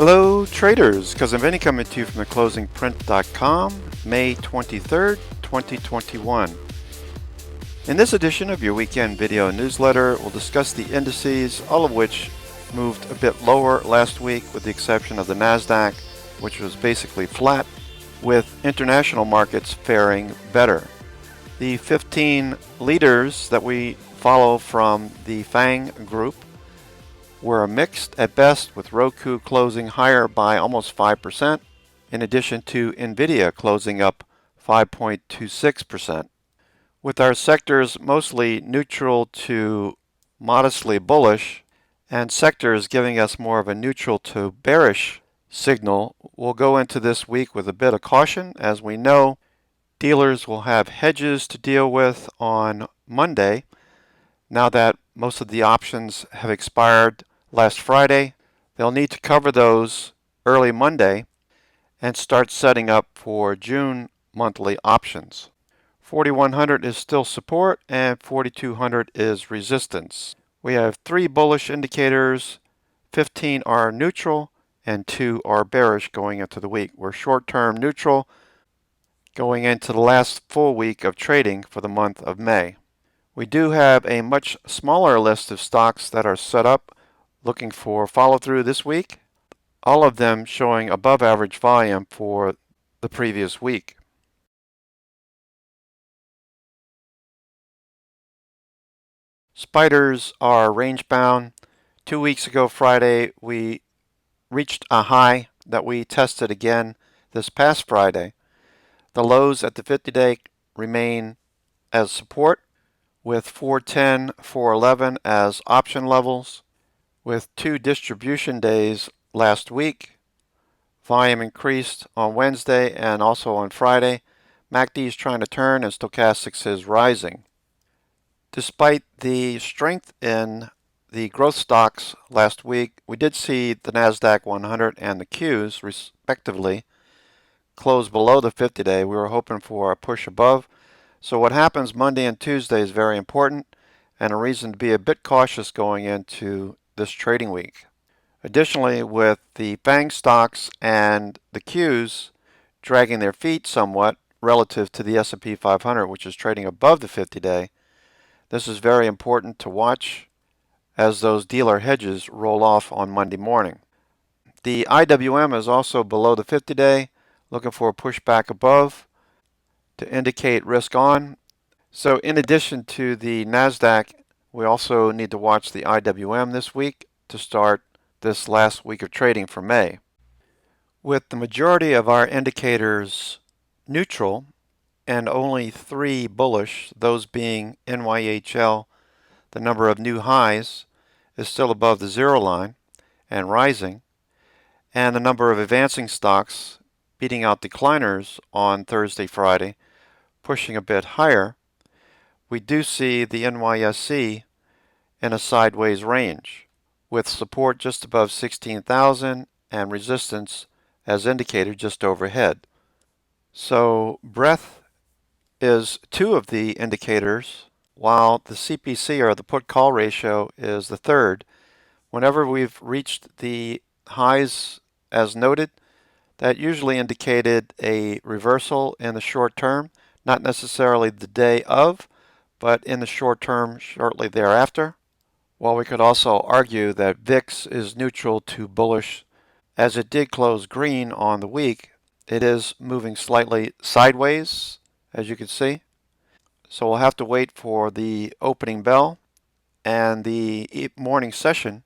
Hello traders, Cousin Vinny coming to you from theclosingprint.com, May 23rd, 2021. In this edition of your weekend video newsletter, we'll discuss the indices, all of which moved a bit lower last week with the exception of the Nasdaq, which was basically flat, with international markets faring better. The 15 leaders that we follow from the FANG group were mixed at best, with Roku closing higher by almost 5%, in addition to Nvidia closing up 5.26%. With our sectors mostly neutral to modestly bullish, and sectors giving us more of a neutral to bearish signal, we'll go into this week with a bit of caution. As we know, dealers will have hedges to deal with on Monday. Now that most of the options have expired last Friday, they'll need to cover those early Monday and start setting up for June monthly options. 4100 is still support and 4200 is resistance. We have 3 bullish indicators, 15 are neutral, and 2 are bearish going into the week. We're short-term neutral going into the last full week of trading for the month of May. We do have a much smaller list of stocks that are set up looking for follow-through this week, all of them showing above average volume for the previous week. Spiders are range bound. 2 weeks ago Friday, we reached a high that we tested again this past Friday. The lows at the 50-day remain as support, with 410, 411 as option levels. With 2 distribution days last week, volume increased on Wednesday and also on Friday. MACD is trying to turn and stochastics is rising. Despite the strength in the growth stocks last week, we did see the NASDAQ 100 and the Qs, respectively, close below the 50-day. We were hoping for a push above. So what happens Monday and Tuesday is very important and a reason to be a bit cautious going into this trading week. Additionally, with the FANG stocks and the Qs dragging their feet somewhat relative to the S&P 500, which is trading above the 50-day, this is very important to watch as those dealer hedges roll off on Monday morning. The IWM is also below the 50-day, looking for a pushback above to indicate risk on. So in addition to the NASDAQ, we also need to watch the IWM this week to start this last week of trading for May. With the majority of our indicators neutral and only 3 bullish, those being NYHL, the number of new highs is still above the 0 line and rising, and the number of advancing stocks beating out decliners on Thursday, Friday, pushing a bit higher, we do see the NYSE in a sideways range, with support just above 16,000 and resistance as indicated just overhead. So breadth is 2 of the indicators, while the CPC, or the put-call ratio, is the 3rd. Whenever we've reached the highs as noted, that usually indicated a reversal in the short term, not necessarily the day of, but in the short term shortly thereafter. While we could also argue that VIX is neutral to bullish, as it did close green on the week, it is moving slightly sideways, as you can see. So we'll have to wait for the opening bell and the morning session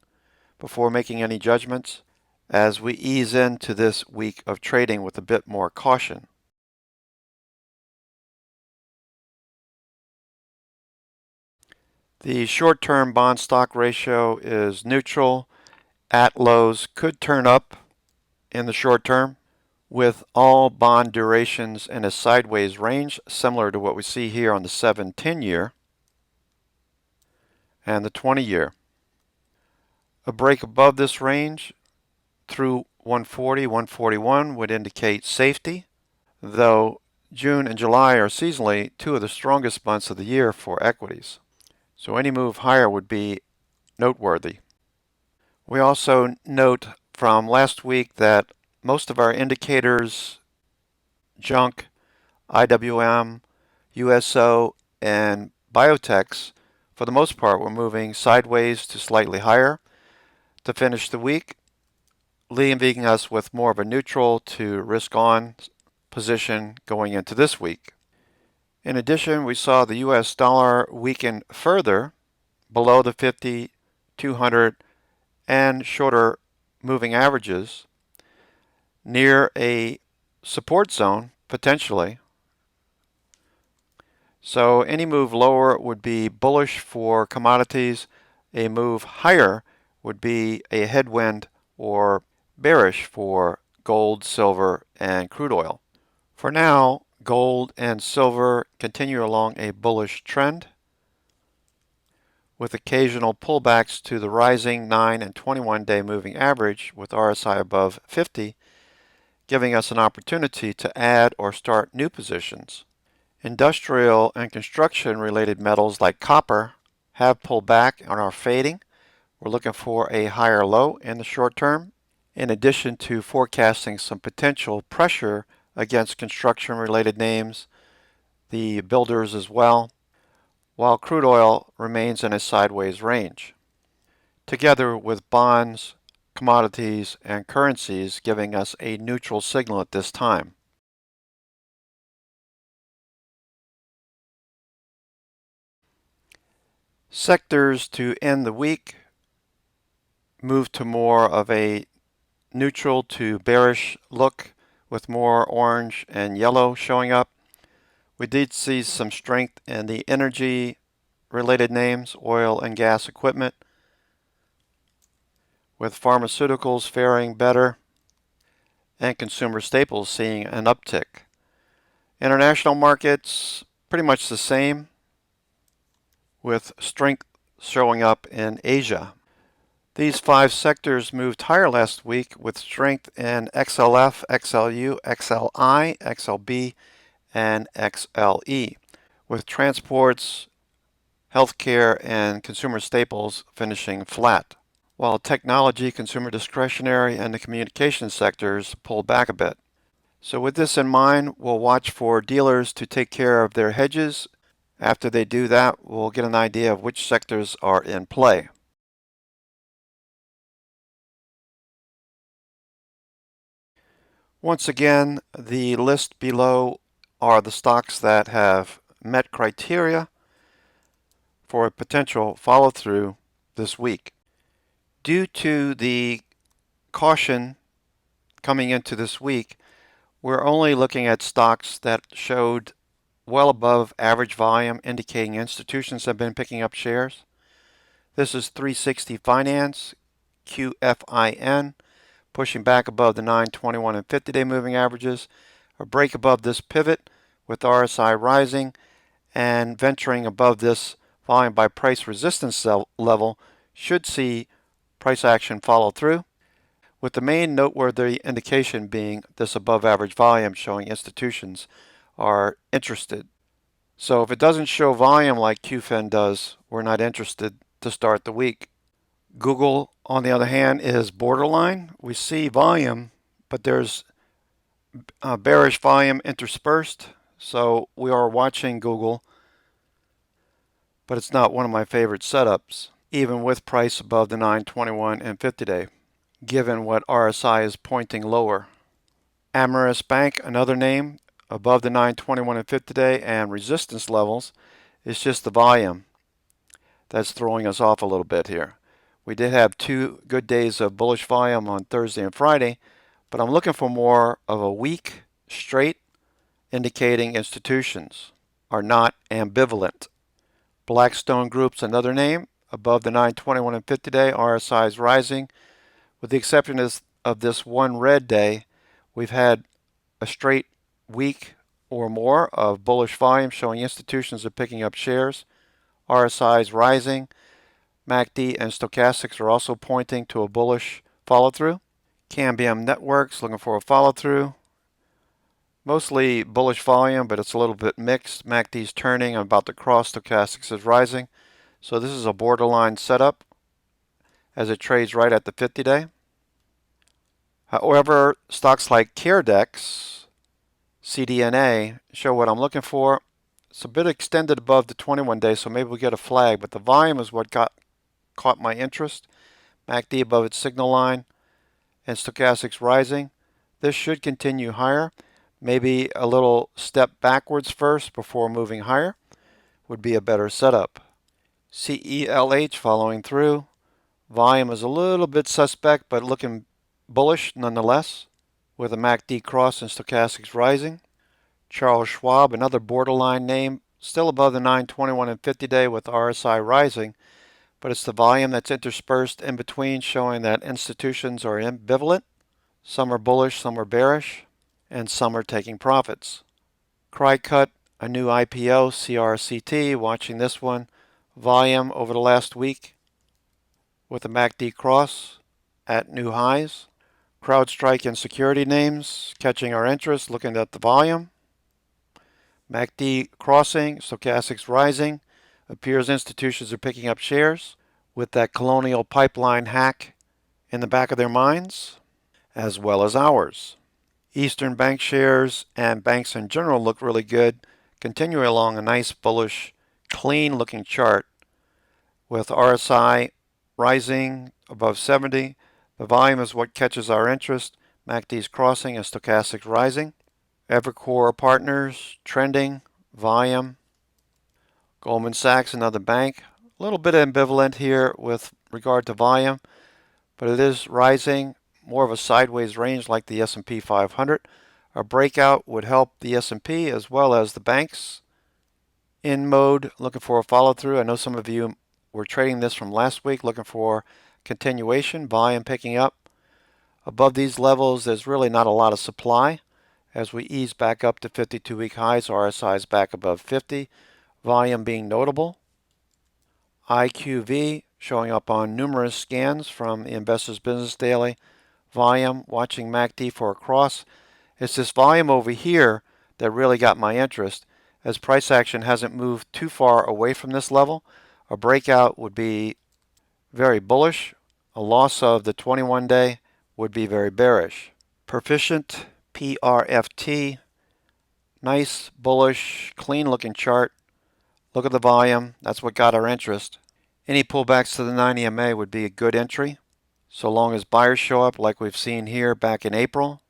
before making any judgments as we ease into this week of trading with a bit more caution. The short-term bond stock ratio is neutral at lows, could turn up in the short term, with all bond durations in a sideways range, similar to what we see here on the 7-10 year and the 20 year. A break above this range through 140, 141 would indicate safety, though June and July are seasonally 2 of the strongest months of the year for equities. So any move higher would be noteworthy. We also note from last week that most of our indicators, junk, IWM, USO, and biotechs, for the most part, were moving sideways to slightly higher to finish the week, leaving us with more of a neutral to risk on position going into this week. In addition, we saw the US dollar weaken further below the 50, 200, and shorter moving averages near a support zone potentially. So any move lower would be bullish for commodities. A move higher would be a headwind or bearish for gold, silver, and crude oil. For now, gold and silver continue along a bullish trend with occasional pullbacks to the rising 9 and 21-day moving average with RSI above 50, giving us an opportunity to add or start new positions. Industrial and construction related metals like copper have pulled back and are fading. We're looking for a higher low in the short term, in addition to forecasting some potential pressure against construction related names, the builders as well, while crude oil remains in a sideways range, together with bonds, commodities, and currencies giving us a neutral signal at this time. Sectors to end the week move to more of a neutral to bearish look with more orange and yellow showing up. We did see some strength in the energy related names, oil and gas equipment, with pharmaceuticals faring better and consumer staples seeing an uptick. International markets pretty much the same, with strength showing up in Asia. These 5 sectors moved higher last week with strength in XLF, XLU, XLI, XLB, and XLE, with transports, healthcare, and consumer staples finishing flat, while technology, consumer discretionary, and the communication sectors pulled back a bit. So with this in mind, we'll watch for dealers to take care of their hedges. After they do that, we'll get an idea of which sectors are in play. Once again, the list below are the stocks that have met criteria for a potential follow-through this week. Due to the caution coming into this week, we're only looking at stocks that showed well above average volume, indicating institutions have been picking up shares. This is 360 Finance, QFIN, pushing back above the 9, 21, and 50-day moving averages. A break above this pivot with RSI rising and venturing above this volume by price resistance level should see price action follow through, with the main noteworthy indication being this above average volume showing institutions are interested. So if it doesn't show volume like QFIN does, we're not interested to start the week. Google, on the other hand, is borderline. We see volume, but there's bearish volume interspersed. So we are watching Google, but it's not one of my favorite setups, even with price above the 9, 21, and 50-day, given what RSI is pointing lower. Ameris Bank, another name, above the 9, 21, and 50-day, and resistance levels. It's just the volume that's throwing us off a little bit here. We did have 2 good days of bullish volume on Thursday and Friday, but I'm looking for more of a week straight, indicating institutions are not ambivalent. Blackstone Group's another name, above the 9, 21, and 50-day, RSI is rising. With the exception of this one red day, we've had a straight week or more of bullish volume showing institutions are picking up shares. RSI is rising. MACD and stochastics are also pointing to a bullish follow-through. Cambium Networks looking for a follow-through. Mostly bullish volume, but it's a little bit mixed. MACD's turning. I'm about to cross. Stochastics is rising. So this is a borderline setup as it trades right at the 50-day. However, stocks like CareDex, CDNA, show what I'm looking for. It's a bit extended above the 21 day, so maybe we get a flag, but the volume is what caught my interest. MACD above its signal line and stochastics rising. This should continue higher. Maybe a little step backwards first before moving higher would be a better setup. CELH following through. Volume is a little bit suspect, but looking bullish nonetheless, with a MACD cross and stochastics rising. Charles Schwab, another borderline name, still above the 921 and 50 day with RSI rising, but it's the volume that's interspersed in between showing that institutions are ambivalent. Some are bullish, some are bearish, and some are taking profits. Cricut, a new IPO, CRCT, watching this one. Volume over the last week with a MACD cross at new highs. CrowdStrike and security names catching our interest, looking at the volume. MACD crossing, stochastics rising. Appears institutions are picking up shares with that Colonial Pipeline hack in the back of their minds, as well as ours. Eastern Bank shares and banks in general look really good, continuing along a nice bullish, clean looking chart with RSI rising above 70. The volume is what catches our interest. MACD's crossing and stochastics rising. Evercore Partners trending, volume. Goldman Sachs, another bank. A little bit ambivalent here with regard to volume, but it is rising. More of a sideways range like the S&P 500. A breakout would help the S&P as well as the banks. In mode, looking for a follow through. I know some of you were trading this from last week, looking for continuation, volume picking up. Above these levels, there's really not a lot of supply. As we ease back up to 52-week highs, RSI is back above 50. Volume being notable. IQV showing up on numerous scans from the Investors Business Daily. Volume, watching MACD for a cross. It's this volume over here that really got my interest, as price action hasn't moved too far away from this level. A breakout would be very bullish. A loss of the 21 day would be very bearish. Proficient, PRFT, nice, bullish, clean looking chart. Look at the volume, that's what got our interest. Any pullbacks to the 9 EMA would be a good entry, so long as buyers show up like we've seen here back in April.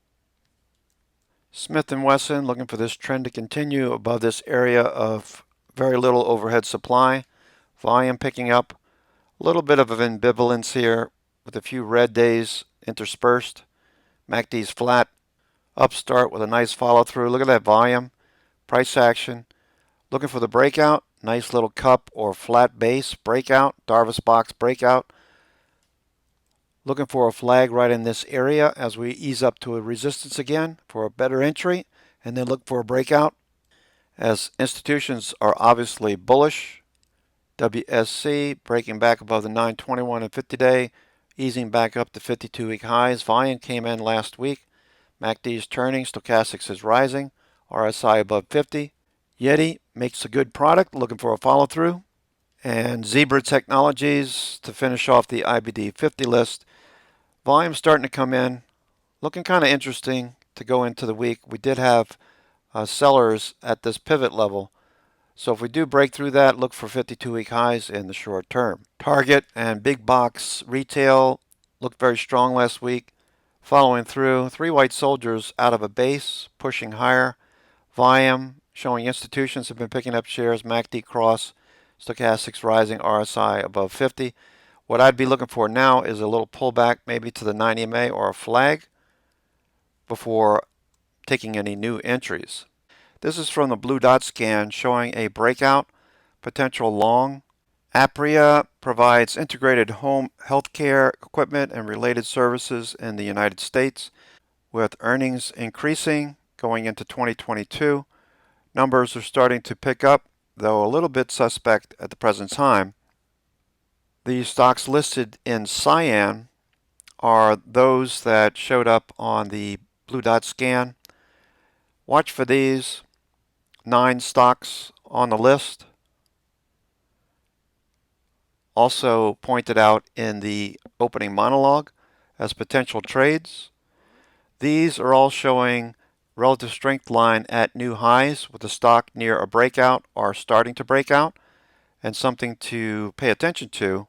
Smith & Wesson looking for this trend to continue above this area of very little overhead supply. Volume picking up. A little bit of an ambivalence here with a few red days interspersed. MACD's flat. Upstart with a nice follow through. Look at that volume. Price action. Looking for the breakout. Nice little cup or flat base breakout. Darvas box breakout. Looking for a flag right in this area as we ease up to a resistance again for a better entry, and then look for a breakout. As institutions are obviously bullish, WSC breaking back above the 921 and 50 day, easing back up to 52-week highs. Volume came in last week. MACD is turning, stochastics is rising, RSI above 50. Yeti makes a good product, looking for a follow through. And Zebra Technologies to finish off the IBD 50 list. Volume starting to come in, looking kind of interesting to go into the week. We did have sellers at this pivot level, so if we do break through that, look for 52-week highs in the short term. Target and big box retail looked very strong last week, following through. Three white soldiers out of a base, pushing higher. Volume showing institutions have been picking up shares. MACD cross, stochastics rising, RSI above 50. What I'd be looking for now is a little pullback maybe to the 9 EMA or a flag before taking any new entries. This is from the blue dot scan showing a breakout, potential long. Apria provides integrated home healthcare equipment and related services in the United States, with earnings increasing going into 2022. Numbers are starting to pick up, though a little bit suspect at the present time. The stocks listed in cyan are those that showed up on the blue dot scan. Watch for these 9 stocks on the list. Also pointed out in the opening monologue as potential trades. These are all showing relative strength line at new highs with the stock near a breakout or starting to break out, and something to pay attention to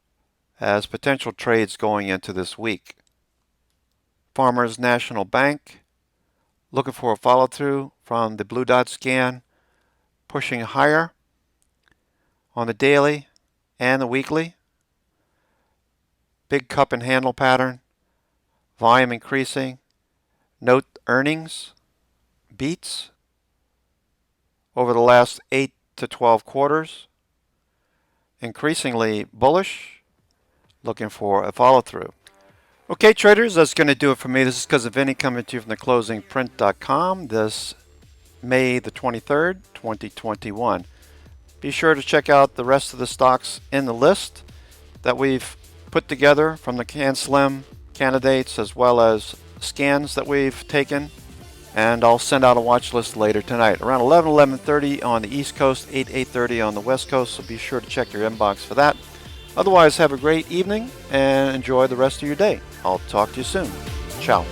as potential trades going into this week. Farmers National Bank, looking for a follow through from the blue dot scan, pushing higher on the daily and the weekly. Big cup and handle pattern, volume increasing. Note earnings beats over the last 8 to 12 quarters. Increasingly bullish, looking for a follow through. Okay, traders, that's going to do it for me. This is Because of Vinny coming to you from theclosingprint.com this May the 23rd, 2021. Be sure to check out the rest of the stocks in the list that we've put together from the CanSlim candidates as well as scans that we've taken. And I'll send out a watch list later tonight around 11:30 on the East Coast, 8:30 on the West Coast. So be sure to check your inbox for that. Otherwise, have a great evening and enjoy the rest of your day. I'll talk to you soon. Ciao.